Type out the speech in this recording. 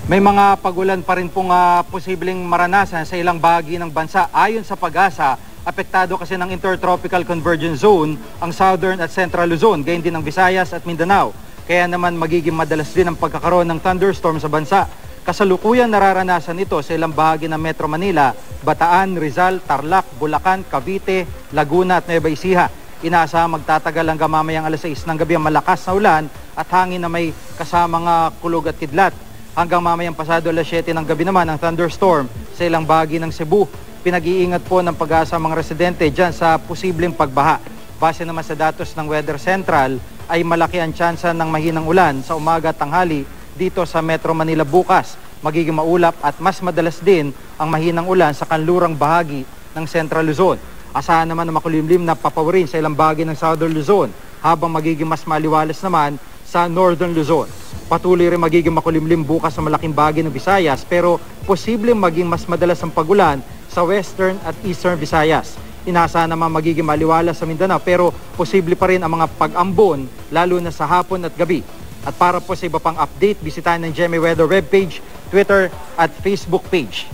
May mga pagulan pa rin pong posibleng maranasan sa ilang bahagi ng bansa. Ayon sa Pag-asa, apektado kasi ng Intertropical Convergence Zone ang Southern at Central Luzon, gayon din ang Visayas at Mindanao. Kaya naman magiging madalas din ang pagkakaroon ng thunderstorm sa bansa. Kasalukuyan nararanasan ito sa ilang bahagi ng Metro Manila, Bataan, Rizal, Tarlac, Bulacan, Cavite, Laguna at Nueva Ecija. Inaasahan magtatagal hanggang mamayang alas 6 ng gabi ang malakas na ulan at hangin na may kasamang kulog at kidlat. Hanggang mamayang pasado alas 7 ng gabi naman ang thunderstorm sa ilang bahagi ng Cebu. Pinag-iingat po ng Pag-asa mga residente dyan sa posibleng pagbaha. Base naman sa datos ng Weather Central ay malaki ang tsansa ng mahinang ulan sa umaga at tanghali dito sa Metro Manila bukas. Magiging maulap at mas madalas din ang mahinang ulan sa kanlurang bahagi ng Central Luzon. Asahan naman na makulimlim na papawirin sa ilang bahagi ng Southern Luzon habang magiging mas maliwalas naman sa Northern Luzon. Patuloy rin magiging makulimlim bukas sa malaking bahagi ng Visayas pero posibleng maging mas madalas ang pagulan sa Western at Eastern Visayas. Inaasahan naman magiging maliwalas sa Mindanao pero posible pa rin ang mga pag-ambon lalo na sa hapon at gabi. At para po sa iba pang update, bisitahin ng GMA Weather webpage, Twitter at Facebook page.